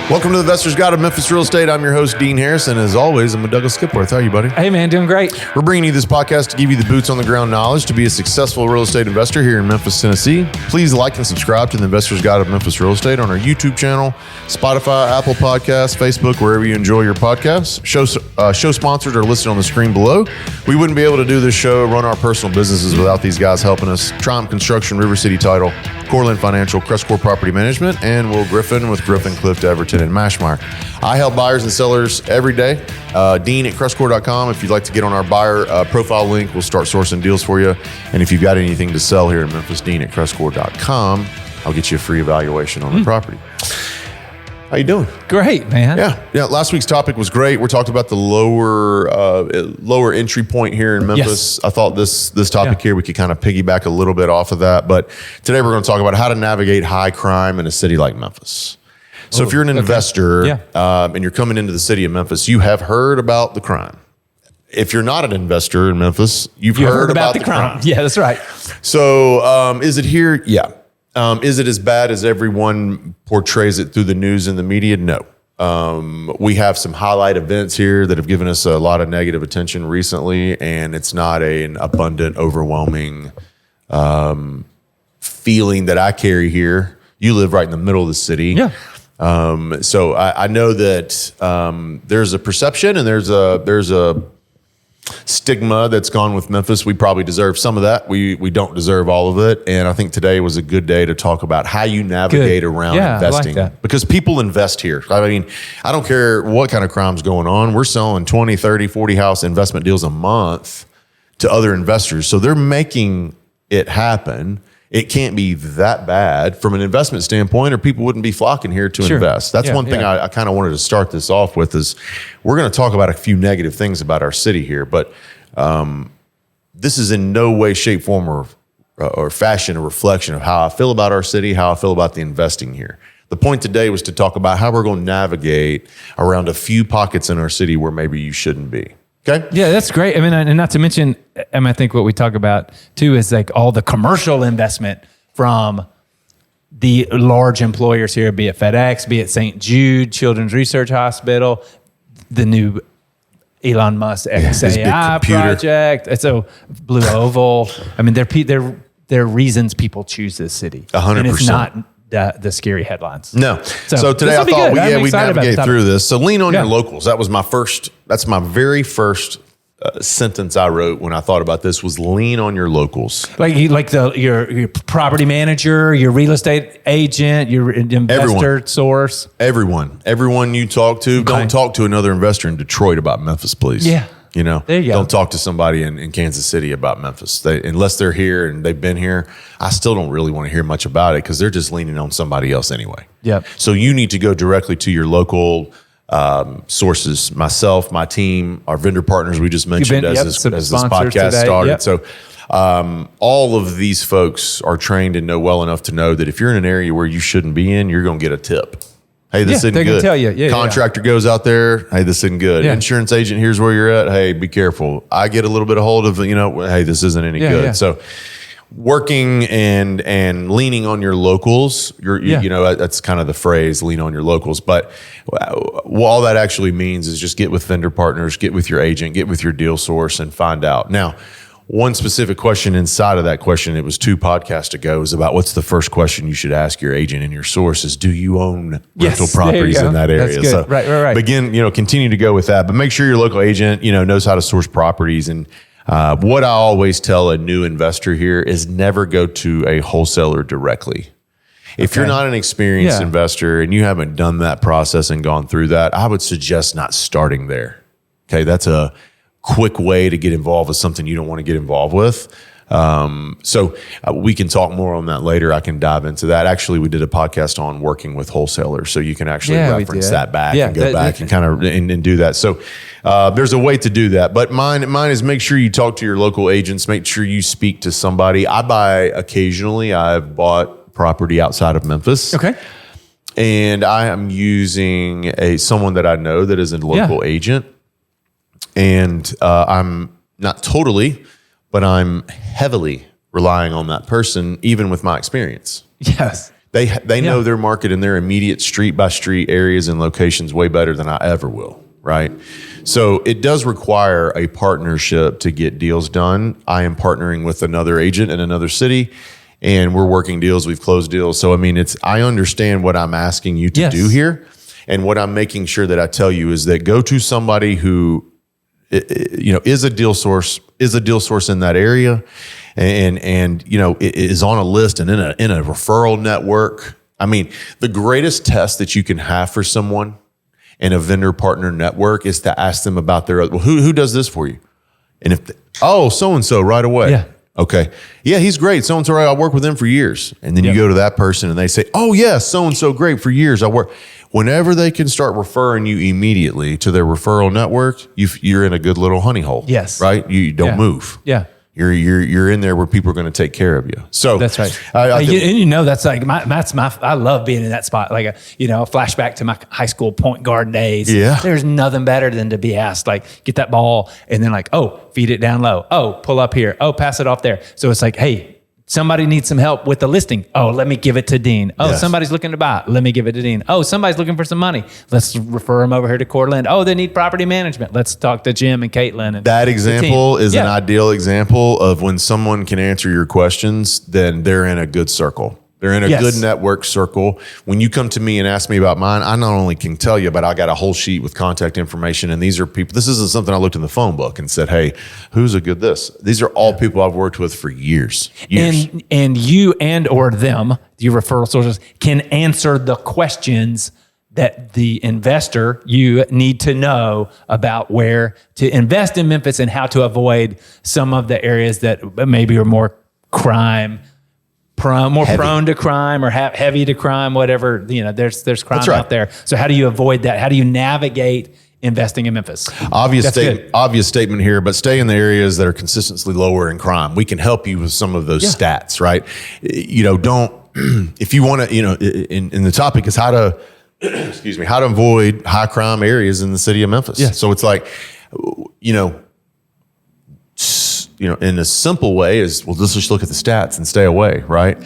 Welcome to the Investor's Guide of Memphis Real Estate. I'm your host, Dean Harrison. As always, I'm with Douglas Skipworth. How are you, buddy? Hey, man, doing great. We're bringing you this podcast to give you the boots on the ground knowledge to be a successful real estate investor here in Memphis, Tennessee. Please like and subscribe to the Investor's Guide of Memphis Real Estate on our YouTube channel, Spotify, Apple Podcasts, Facebook, wherever you enjoy your podcasts. Show sponsors are listed on the screen below. We wouldn't be able to do this show, run our personal businesses without these guys helping us. Triumph Construction, River City Title, Corland Financial, CrestCore Property Management, and Will Griffin with Griffin, Clift, Everton, and Mashmeyer. I help buyers and sellers every day. Dean at CrestCore.com. If you'd like to get on our buyer profile link, we'll start sourcing deals for you. And if you've got anything to sell here in Memphis, Dean at CrestCore.com. I'll get you a free evaluation on the property. How you doing? Great, man. Yeah. Last week's topic was great. We're talking about the lower entry point here in Memphis. Yes. I thought this topic here, we could kind of piggyback a little bit off of that. But today we're going to talk about how to navigate high crime in a city like Memphis. So if you're an investor and you're coming into the city of Memphis, you have heard about the crime. If you're not an investor in Memphis, you've heard about the crime. Yeah, that's right. So is it here? Yeah. Is it as bad as everyone portrays it through the news and the media? No. We have some highlight events here that have given us a lot of negative attention recently, and it's not an abundant, overwhelming feeling that I carry here. You live right in the middle of the city. Yeah. So I know that there's a perception and there's a stigma that's gone with Memphis. We probably deserve some of that. We don't deserve all of it. And I think today was a good day to talk about how you navigate around investing. I like that. Because people invest here. I mean, I don't care what kind of crime's going on. We're selling 20, 30, 40 house investment deals a month to other investors. So they're making it happen. It can't be that bad from an investment standpoint, or people wouldn't be flocking here to invest. That's one thing I kind of wanted to start this off with is we're going to talk about a few negative things about our city here, but this is in no way, shape, form, or fashion a reflection of how I feel about our city, how I feel about the investing here. The point today was to talk about how we're going to navigate around a few pockets in our city where maybe you shouldn't be. Okay. Yeah, that's great. I mean, and not to mention, I think what we talk about too is like all the commercial investment from the large employers here, be it FedEx, be it St. Jude Children's Research Hospital, the new Elon Musk XAI project. So Blue Oval. I mean, they're reasons people choose this city. 100%. And it's not the scary headlines. No. So today I thought we'd navigate through this. So lean on your locals. That's my very first sentence I wrote when I thought about this was lean on your locals. Like your property manager, your real estate agent, your investor source. Everyone you talk to, don't talk to another investor in Detroit about Memphis, please. Yeah. You know, there you go. Don't talk to somebody in Kansas City about Memphis. Unless they're here and they've been here, I still don't really want to hear much about it because they're just leaning on somebody else anyway. Yep. So you need to go directly to your local sources. Myself, my team, our vendor partners we just mentioned as this podcast started. Yep. So all of these folks are trained and know well enough to know that if you're in an area where you shouldn't be in, you're going to get a tip. Hey, this isn't good. They can tell you. Contractor goes out there. Hey, this isn't good. Yeah. Insurance agent, here's where you're at. Hey, be careful. I get a little bit of hold of, hey, this isn't any good. Yeah. So working and leaning on your locals, that's kind of the phrase, lean on your locals. But all that actually means is just get with vendor partners, get with your agent, get with your deal source and find out. Now, one specific question inside of that question, it was 2 podcasts ago, is about what's the first question you should ask your agent and your source is, do you own rental properties in that area? That's good. So right. Continue to go with that, but make sure your local agent, knows how to source properties. And what I always tell a new investor here is never go to a wholesaler directly. If you're not an experienced investor and you haven't done that process and gone through that, I would suggest not starting there. Okay. That's a quick way to get involved with something you don't want to get involved with. So we can talk more on that later. I can dive into that. Actually, we did a podcast on working with wholesalers, so you can actually reference that back and go back and kind of and do that. So there's a way to do that. But mine is make sure you talk to your local agents. Make sure you speak to somebody. I buy occasionally. I've bought property outside of Memphis. Okay. And I am using someone that I know that is a local agent. And I'm not totally, but I'm heavily relying on that person, even with my experience. Yes. They know their market and their immediate street by street areas and locations way better than I ever will, right? So it does require a partnership to get deals done. I am partnering with another agent in another city, and we're working deals. We've closed deals. So, I mean, I understand what I'm asking you to do here. And what I'm making sure that I tell you is that go to somebody who, is a deal source in that area, and is on a list and in a referral network. I mean, the greatest test that you can have for someone in a vendor partner network is to ask them about who does this for you, and so and so right away. Yeah. Okay. Yeah, he's great. So and so, I worked with him for years. And then you go to that person and they say, "Oh yeah, so and so great for years. I work." Whenever they can start referring you immediately to their referral network, you're in a good little honey hole. Yes. Right? You don't move. Yeah. You're in there where people are going to take care of you. So that's right. That's like I love being in that spot. Like a flashback to my high school point guard days. Yeah. There's nothing better than to be asked, like, get that ball and then like, oh, feed it down low. Oh, pull up here. Oh, pass it off there. So it's like, hey, somebody needs some help with the listing. Oh, let me give it to Dean. Oh, somebody's looking to buy. Let me give it to Dean. Oh, somebody's looking for some money. Let's refer them over here to Cortland. Oh, they need property management. Let's talk to Jim and Caitlin. And that example is an ideal example of when someone can answer your questions, then they're in a good circle. They're in a good network circle. When you come to me and ask me about mine, I not only can tell you, but I got a whole sheet with contact information. And these are people, this isn't something I looked in the phone book and said, hey, who's a good this? These are all people I've worked with for years. And you and or them, your referral sources, can answer the questions that the investor, you need to know about where to invest in Memphis and how to avoid some of the areas that maybe are more crime prone to crime or heavy to crime, whatever, there's crime out there. So how do you avoid that? How do you navigate investing in Memphis? Obvious statement here, but stay in the areas that are consistently lower in crime. We can help you with some of those stats, right? If you want to, and the topic is how to avoid high crime areas in the city of Memphis. Yeah. So it's like, in a simple way is, well, let's just look at the stats and stay away, right?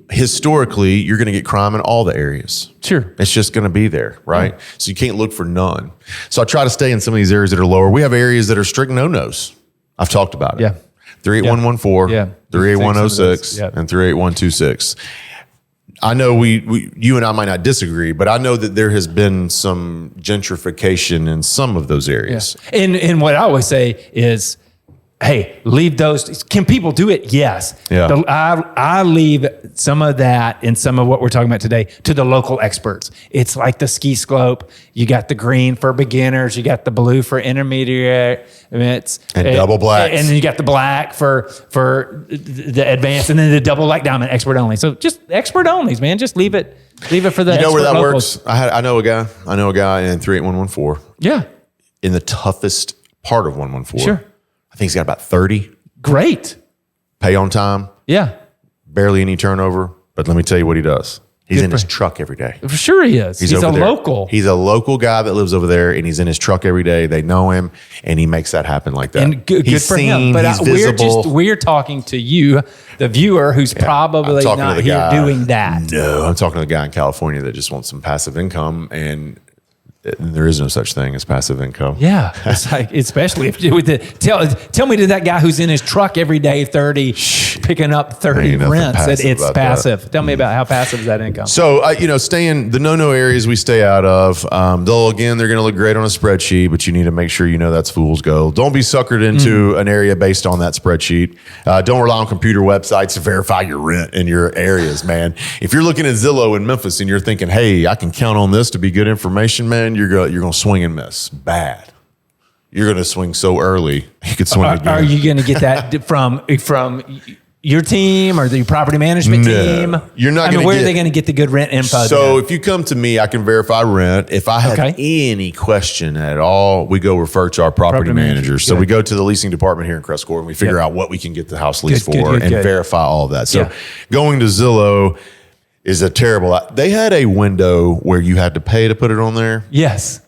Historically, you're going to get crime in all the areas. Sure. It's just going to be there, right? Yeah. So you can't look for none. So I try to stay in some of these areas that are lower. We have areas that are strict no-nos. I've talked about it. Yeah. 38114, 38106, and 38126. I know you and I might not disagree, but I know that there has been some gentrification in some of those areas. Yeah. And what I always say is, hey, leave those. Can people do it? Yes. Yeah. I leave some of that and some of what we're talking about today to the local experts. It's like the ski slope. You got the green for beginners. You got the blue for intermediate. And double black. And then you got the black for the advanced, and then the double black diamond, expert only. So just expert onlys, man. Just leave it for the expert locals. You know where that works? I know a guy in 38114. Yeah. In the toughest part of 114. Sure. I think he's got about 30. Great. Pay on time. Yeah. Barely any turnover. But let me tell you what he does. He's in his truck every day. For sure he is. He's a local. He's a local guy that lives over there, and he's in his truck every day. They know him, and he makes that happen like that. And good for him. But he's visible. We're talking to you, the viewer, who's probably not here doing that. No, I'm talking to the guy in California that just wants some passive income, and there is no such thing as passive income. Yeah, it's like, especially if tell me to that guy who's in his truck every day, picking up 30 rents. It's passive. Tell me about how passive is that income. So stay in the no areas we stay out of. They're going to look great on a spreadsheet, but you need to make sure that's fool's gold. Don't be suckered into an area based on that spreadsheet. Don't rely on computer websites to verify your rent in your areas, man. If you're looking at Zillow in Memphis and you're thinking, hey, I can count on this to be good information, man, you're going to swing and miss bad. You're going to swing so early, you could swing again. Are you going to get that from your team or the property management team? You're not going to where are they going to get the good rent info? So if you come to me, I can verify rent. If I have any question at all, we go refer to our property manager. So we go to the leasing department here in CrestCore and we figure out what we can get the house leased for and verify all of that. So going to Zillow is a terrible. They had a window where you had to pay to put it on there. Yes.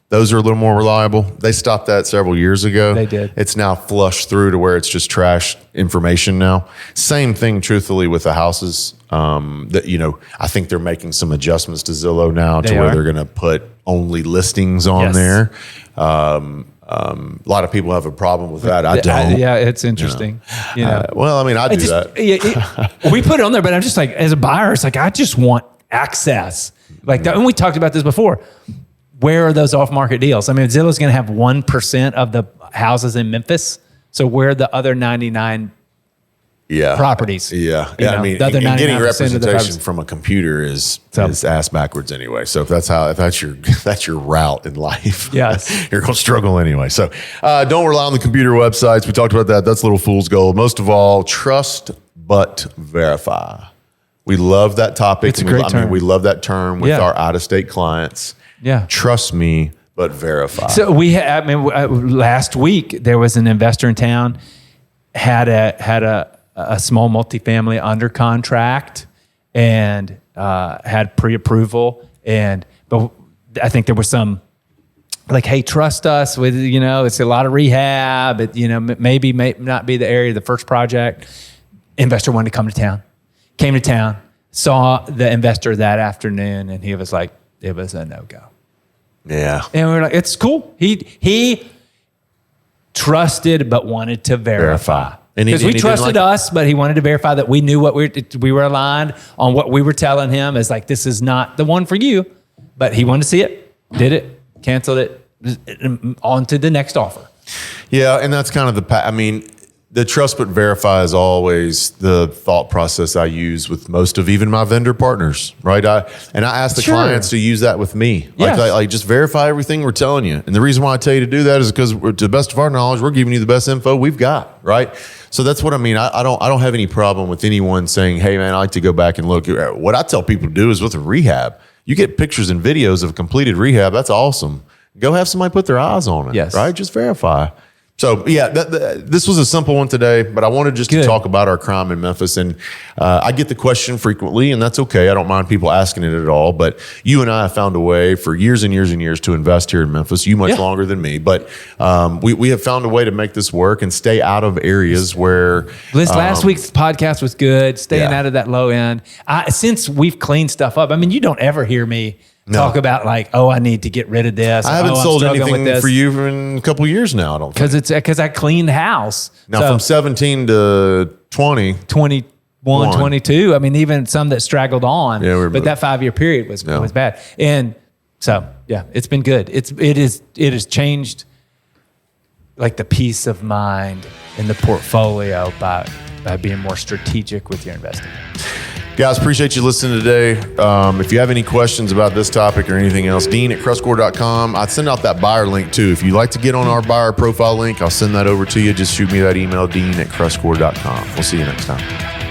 Those are a little more reliable. They stopped that several years ago. They did. It's now flushed through to where it's just trash information now. Same thing, truthfully, with the houses. That I think they're making some adjustments to Zillow now where they're going to put only listings on there. A lot of people have a problem with that. I don't. It's interesting. Well, I mean, I do that. We put it on there, but I'm just like, as a buyer, it's like I just want access. Like that, and we talked about this before. Where are those off-market deals? I mean, Zillow's going to have 1% of the houses in Memphis. So where are the other 99 properties? Yeah. I mean, and getting representation from a computer is ass backwards anyway. So if that's your route in life, yes, you're going to struggle anyway. So don't rely on the computer websites. We talked about that. That's a little fool's gold. Most of all, trust but verify. We love that topic. It's a great term. We love that term with our out-of-state clients. Yeah. Trust me, but verify. So last week there was an investor in town had a small multifamily under contract and had pre-approval, but I think there was some like, hey, trust us with it's a lot of rehab. It may not be the area of the first project. Investor wanted to come to town. Came to town, saw the investor that afternoon, and he was like, it was a no-go. Yeah. And we were like, it's cool. He trusted but wanted to verify. Because we trusted us, but he wanted to verify that we knew what we were aligned on what we were telling him is like, this is not the one for you. But he wanted to see it, did it, canceled it, on to the next offer. Yeah, and that's kind of the trust but verify is always the thought process I use with most of even my vendor partners, right? I ask the clients to use that with me. Like just verify everything we're telling you. And the reason why I tell you to do that is because to the best of our knowledge, we're giving you the best info we've got, right? So that's what I mean. I don't have any problem with anyone saying, hey man, I like to go back and look. What I tell people to do is with a rehab, you get pictures and videos of completed rehab. That's awesome. Go have somebody put their eyes on it, yes. Right? Just verify. So yeah, this was a simple one today, but I wanted just to talk about our crime in Memphis. And I get the question frequently, and that's okay. I don't mind people asking it at all. But you and I have found a way for years and years and years to invest here in Memphis. You much longer than me, but we have found a way to make this work and stay out of areas where. Last week's podcast was good. Staying out of that low end. Since we've cleaned stuff up, I mean, you don't ever hear me talk about like, oh, I need to get rid of this. I haven't sold anything for you in a couple of years now. I don't think because I cleaned the house. Now from 17 to 21, 22. I mean, even some that straggled on. Yeah, but that 5-year period was bad. And so it's been good. It has changed like the peace of mind in the portfolio by being more strategic with your investing. Guys, appreciate you listening today. If you have any questions about this topic or anything else, Dean@CrestCore.com. I'd send out that buyer link too. If you'd like to get on our buyer profile link, I'll send that over to you. Just shoot me that email, Dean@CrestCore.com. We'll see you next time.